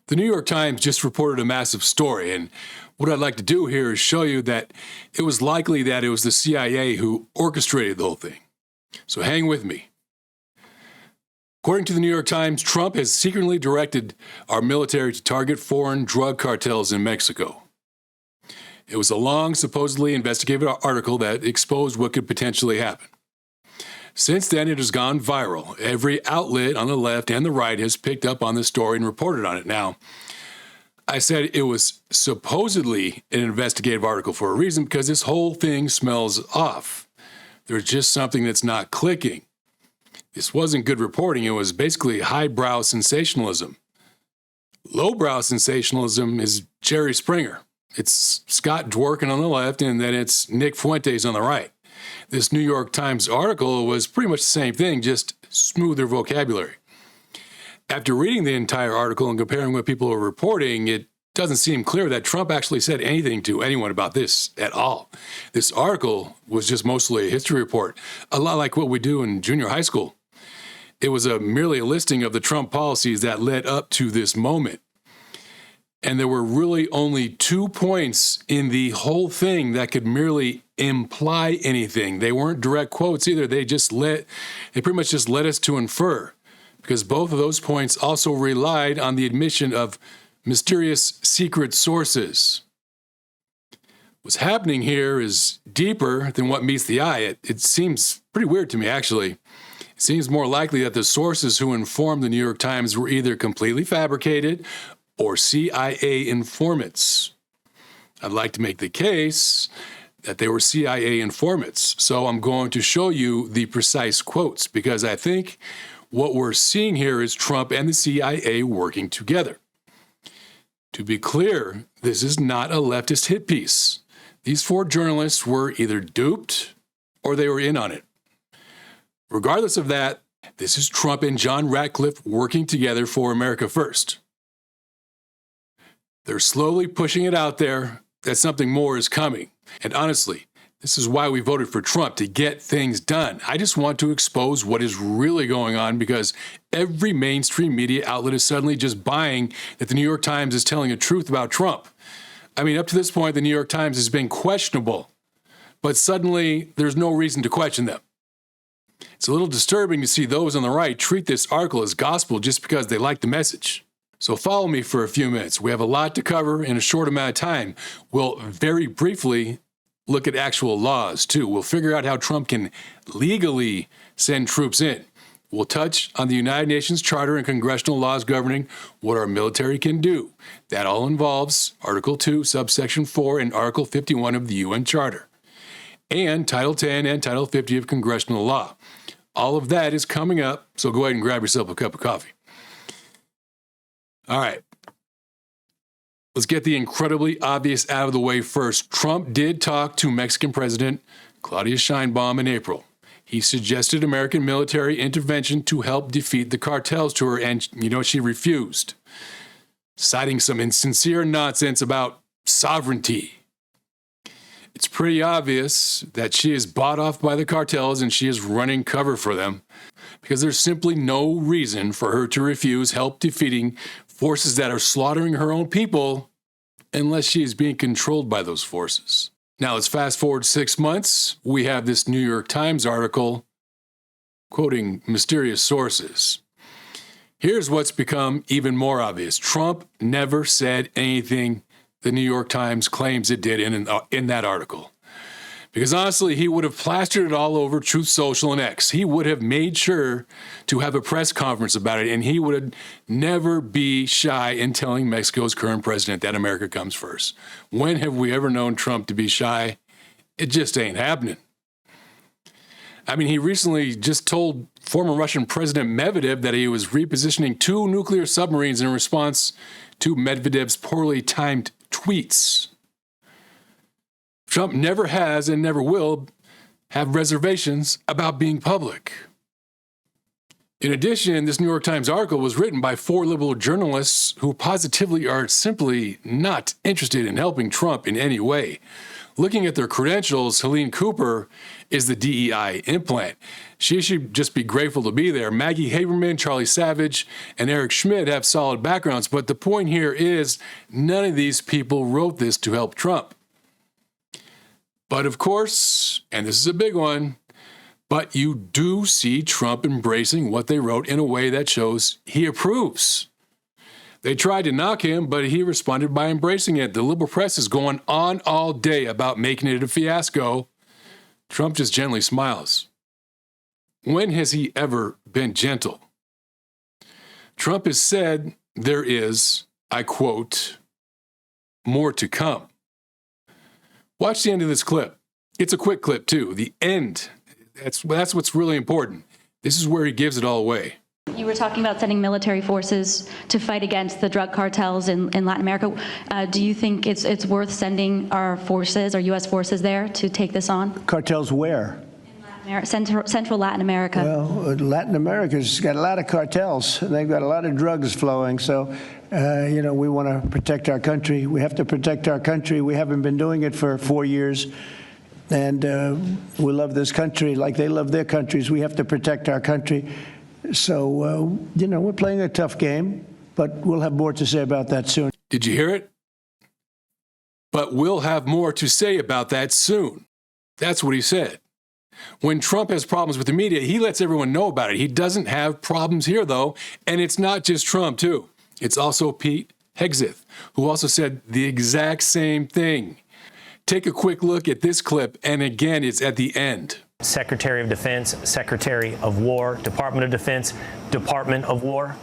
The New York Times just reported a massive story, and what I'd like to do here is show you that it was likely that it was the CIA who orchestrated the whole thing. So hang with me. According to the New York Times, Trump has secretly directed our military to target foreign drug cartels in Mexico. It was a long, supposedly investigative article that exposed what could potentially happen. Since then, it has gone viral. Every outlet on the left and the right has picked up on this story and reported on it. Now, I said it was supposedly an investigative article for a reason, because this whole thing smells off. There's just something that's not clicking. This wasn't good reporting. It was basically highbrow sensationalism. Lowbrow sensationalism is Jerry Springer. It's Scott Dworkin on the left, and then it's Nick Fuentes on the right. This New York Times article was pretty much the same thing, just smoother vocabulary. After reading the entire article and comparing what people are reporting, it doesn't seem clear that Trump actually said anything to anyone about this at all. This article was just mostly a history report, a lot like what we do in junior high school. It was merely a listing of the Trump policies that led up to this moment. And there were really only 2 points in the whole thing that could merely imply anything. They weren't direct quotes either. They pretty much just led us to infer, because both of those points also relied on the admission of mysterious secret sources. What's happening here is deeper than what meets the eye. It seems pretty weird to me, actually. It seems more likely that the sources who informed the New York Times were either completely fabricated or CIA informants. I'd like to make the case that they were CIA informants. So I'm going to show you the precise quotes, because I think what we're seeing here is Trump and the CIA working together. To be clear, this is not a leftist hit piece. These 4 journalists were either duped or they were in on it. Regardless of that, this is Trump and John Ratcliffe working together for America First. They're slowly pushing it out there that something more is coming. And honestly, this is why we voted for Trump, to get things done. I just want to expose what is really going on, because every mainstream media outlet is suddenly just buying that the New York Times is telling the truth about Trump. I mean, up to this point, the New York Times has been questionable, but suddenly there's no reason to question them. It's a little disturbing to see those on the right treat this article as gospel just because they like the message. So follow me for a few minutes. We have a lot to cover in a short amount of time. We'll very briefly look at actual laws, too. We'll figure out how Trump can legally send troops in. We'll touch on the United Nations Charter and congressional laws governing what our military can do. That all involves Article 2, subsection 4, and Article 51 of the UN Charter, and Title 10 and Title 50 of congressional law. All of that is coming up, so go ahead and grab yourself a cup of coffee. All right. Let's get the incredibly obvious out of the way first. Trump did talk to Mexican President Claudia Sheinbaum in April. He suggested American military intervention to help defeat the cartels to her, and she refused, citing some insincere nonsense about sovereignty. It's pretty obvious that she is bought off by the cartels and she is running cover for them, because there's simply no reason for her to refuse help defeating forces that are slaughtering her own people unless she is being controlled by those forces. Now let's fast forward 6 months. We have this New York Times article quoting mysterious sources. Here's what's become even more obvious. Trump never said anything the New York Times claims it did in that article. Because honestly, he would have plastered it all over Truth Social and X. He would have made sure to have a press conference about it, and he would never be shy in telling Mexico's current president that America comes first. When have we ever known Trump to be shy? It just ain't happening. I mean, he recently just told former Russian President Medvedev that he was repositioning 2 nuclear submarines in response to Medvedev's poorly timed tweets. Trump never has and never will have reservations about being public. In addition, this New York Times article was written by 4 liberal journalists who positively are simply not interested in helping Trump in any way. Looking at their credentials, Helene Cooper is the DEI implant. She should just be grateful to be there. Maggie Haberman, Charlie Savage, and Eric Schmidt have solid backgrounds, but the point here is none of these people wrote this to help Trump. But of course, and this is a big one, but you do see Trump embracing what they wrote in a way that shows he approves. They tried to knock him, but he responded by embracing it. The liberal press is going on all day about making it a fiasco. Trump just gently smiles. When has he ever been gentle? Trump has said there is, I quote, more to come. Watch the end of this clip. It's a quick clip, too. The end. That's what's really important. This is where he gives it all away. You were talking about sending military forces to fight against the drug cartels in Latin America. Do you think it's worth sending our forces, our U.S. forces there to take this on? Cartels where? Central Latin America. Well, Latin America's got a lot of cartels. They've got a lot of drugs flowing. So, we want to protect our country. We have to protect our country. We haven't been doing it for 4 years. And we love this country like they love their countries. We have to protect our country. So, we're playing a tough game, but we'll have more to say about that soon. Did you hear it? But we'll have more to say about that soon. That's what he said. When Trump has problems with the media, he lets everyone know about it. He doesn't have problems here, though, and it's not just Trump, too. It's also Pete Hegseth, who also said the exact same thing. Take a quick look at this clip, and again, it's at the end. Secretary of Defense, Secretary of War, Department of Defense, Department of War.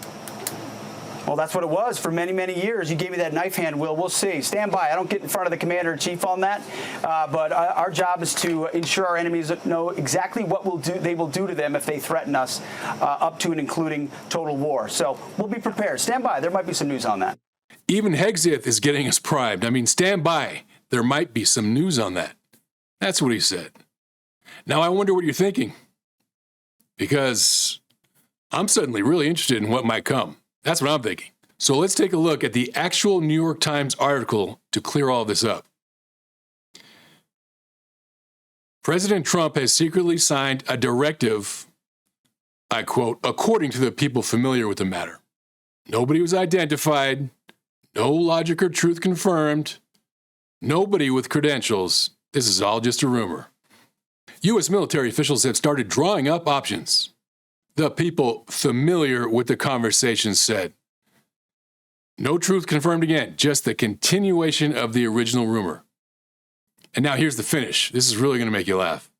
Well, that's what it was for many, many years. You gave me that knife hand, Will. We'll see. Stand by. I don't get in front of the commander-in-chief on that. But our job is to ensure our enemies know exactly what they will do to them if they threaten us, up to and including total war. So we'll be prepared. Stand by. There might be some news on that. Even Hegseth is getting us primed. I mean, stand by. There might be some news on that. That's what he said. Now, I wonder what you're thinking, because I'm suddenly really interested in what might come. That's what I'm thinking. So let's take a look at the actual New York Times article to clear all this up. President Trump has secretly signed a directive, I quote, according to the people familiar with the matter. Nobody was identified, no logic or truth confirmed, nobody with credentials. This is all just a rumor. U.S. military officials have started drawing up options. The people familiar with the conversation said. No truth confirmed again, just the continuation of the original rumor. And now here's the finish. This is really going to make you laugh.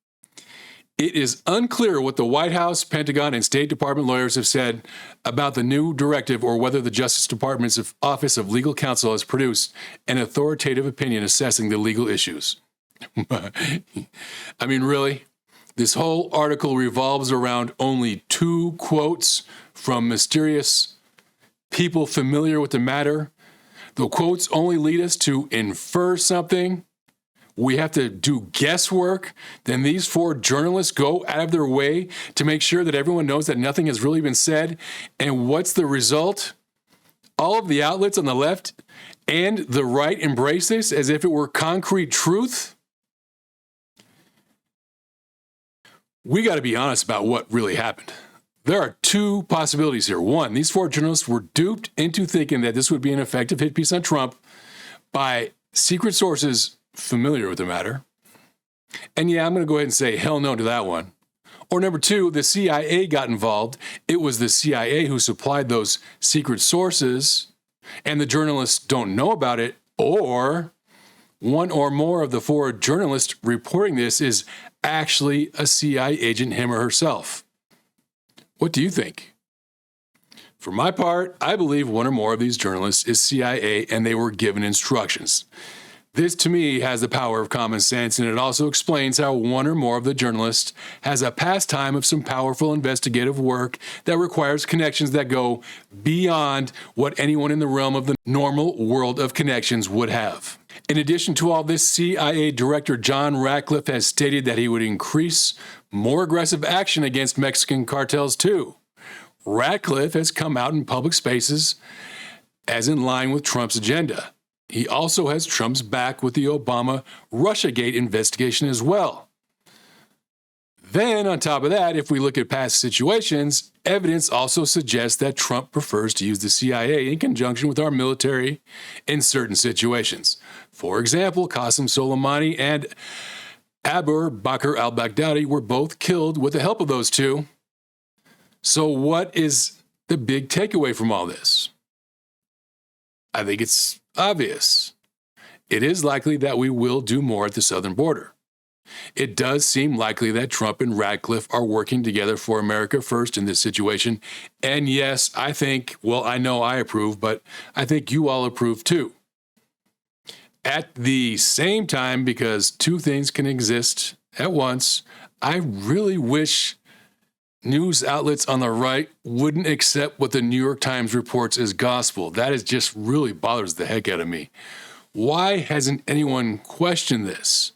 It is unclear what the White House, Pentagon, and State Department lawyers have said about the new directive or whether the Justice Department's Office of Legal Counsel has produced an authoritative opinion assessing the legal issues. I mean, really? This whole article revolves around only 2 quotes from mysterious people familiar with the matter. The quotes only lead us to infer something. We have to do guesswork. Then these 4 journalists go out of their way to make sure that everyone knows that nothing has really been said. And what's the result? All of the outlets on the left and the right embrace this as if it were concrete truth. We got to be honest about what really happened. There are 2 possibilities here. 1, these 4 journalists were duped into thinking that this would be an effective hit piece on Trump by secret sources familiar with the matter. And yeah, I'm going to go ahead and say hell no to that one. Or number 2, the CIA got involved. It was the CIA who supplied those secret sources, and the journalists don't know about it. Or 1 or more of the 4 journalists reporting this is actually a CIA agent, him or herself. What do you think? For my part, I believe 1 or more of these journalists is CIA and they were given instructions. This, to me, has the power of common sense, and it also explains how 1 or more of the journalists has a pastime of some powerful investigative work that requires connections that go beyond what anyone in the realm of the normal world of connections would have. In addition to all this, CIA Director John Ratcliffe has stated that he would increase more aggressive action against Mexican cartels, too. Ratcliffe has come out in public spaces as in line with Trump's agenda. he also has Trump's back with the Obama Russiagate investigation as well. Then, on top of that, if we look at past situations, evidence also suggests that Trump prefers to use the CIA in conjunction with our military in certain situations. For example, Qasem Soleimani and Abu Bakr al-Baghdadi were both killed with the help of those two. So what is the big takeaway from all this? I think it's obvious. It is likely that we will do more at the southern border. It does seem likely that Trump and Ratcliffe are working together for America first in this situation. And yes, I think, well, I know I approve, but I think you all approve too. At the same time, because two things can exist at once, I really wish news outlets on the right wouldn't accept what the New York Times reports as gospel. That is just really bothers the heck out of me. Why hasn't anyone questioned this?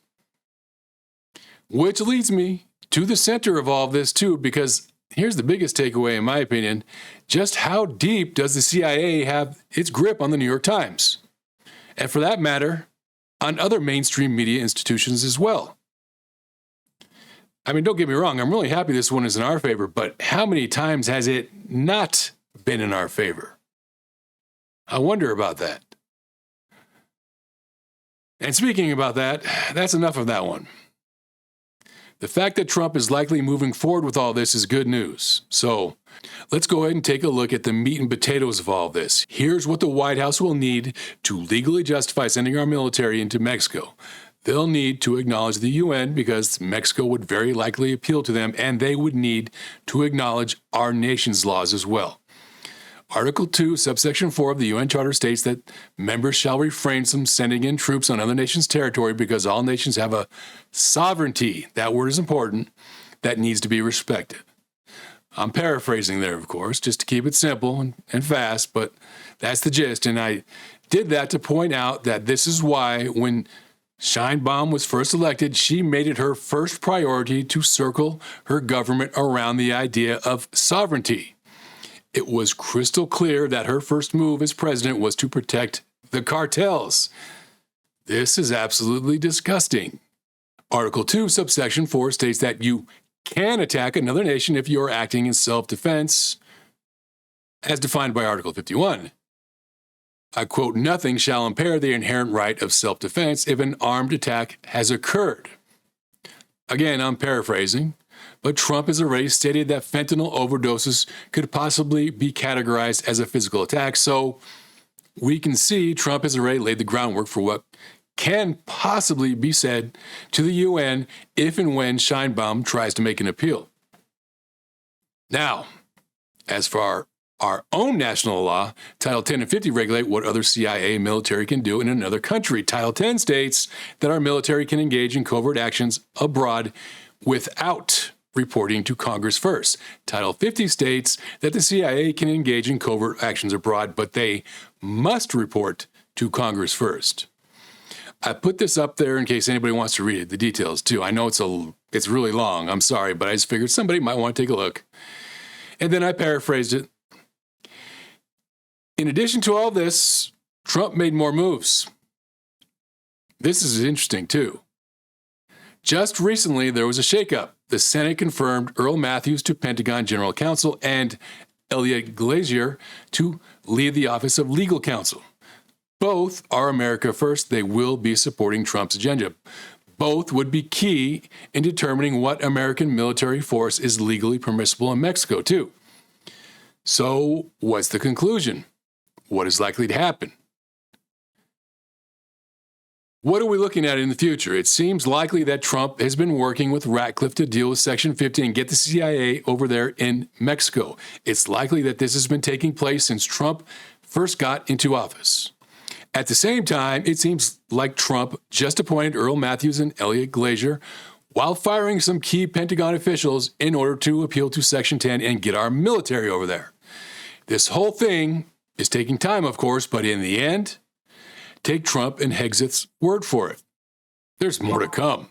Which leads me to the center of all of this too, because here's the biggest takeaway in my opinion. Just how deep does the CIA have its grip on the New York Times? And for that matter, on other mainstream media institutions as well. I mean, don't get me wrong, I'm really happy this one is in our favor, but how many times has it not been in our favor? I wonder about that. And speaking about that, that's enough of that one. The fact that Trump is likely moving forward with all this is good news. So let's go ahead and take a look at the meat and potatoes of all this. Here's what the White House will need to legally justify sending our military into Mexico. They'll need to acknowledge the UN because Mexico would very likely appeal to them, and they would need to acknowledge our nation's laws as well. Article 2, subsection 4 of the UN Charter states that members shall refrain from sending in troops on other nations' territory because all nations have a sovereignty, that word is important, that needs to be respected. I'm paraphrasing there, of course, just to keep it simple and fast, but that's the gist. And I did that to point out that this is why when Sheinbaum was first elected, she made it her first priority to circle her government around the idea of sovereignty. It was crystal clear that her first move as president was to protect the cartels. This is absolutely disgusting. Article 2, subsection 4 states that you can attack another nation if you are acting in self-defense, as defined by Article 51. I quote, nothing shall impair the inherent right of self-defense if an armed attack has occurred. Again, I'm paraphrasing. But Trump has already stated that fentanyl overdoses could possibly be categorized as a physical attack, so we can see Trump has already laid the groundwork for what can possibly be said to the UN if and when Sheinbaum tries to make an appeal. Now, as for our own national law, Title 10 and 50 regulate what other CIA military can do in another country. Title 10 states that our military can engage in covert actions abroad without reporting to Congress first. Title 50 states that the CIA can engage in covert actions abroad, but they must report to Congress first. I put this up there in case anybody wants to read it, the details too. I know it's really long, I'm sorry, but I just figured somebody might want to take a look. And then I paraphrased it. In addition to all this, Trump made more moves. This is interesting too. Just recently, there was a shakeup. The Senate confirmed Earl Matthews to Pentagon General Counsel and Elliot Glazier to lead the Office of Legal Counsel. Both are America first. They will be supporting Trump's agenda. Both would be key in determining what American military force is legally permissible in Mexico, too. So, what's the conclusion? What is likely to happen? What are we looking at in the future? It seems likely that Trump has been working with Ratcliffe to deal with Section 50 and get the CIA over there in Mexico. It's likely that this has been taking place since Trump first got into office. At the same time, it seems like Trump just appointed Earl Matthews and Elliot Glazier while firing some key Pentagon officials in order to appeal to Section 10 and get our military over there. This whole thing is taking time, of course, but in the end, take Trump and Hegseth's word for it. There's more to come.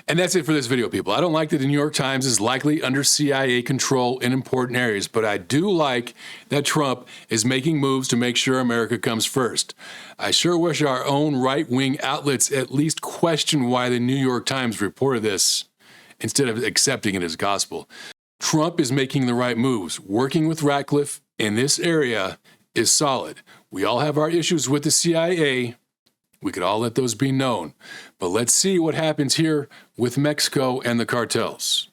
And that's it for this video, people. I don't like that the New York Times is likely under CIA control in important areas, but I do like that Trump is making moves to make sure America comes first. I sure wish our own right-wing outlets at least questioned why the New York Times reported this instead of accepting it as gospel. Trump is making the right moves. Working with Ratcliffe in this area is solid. We all have our issues with the CIA. We could all let those be known. But let's see what happens here with Mexico and the cartels.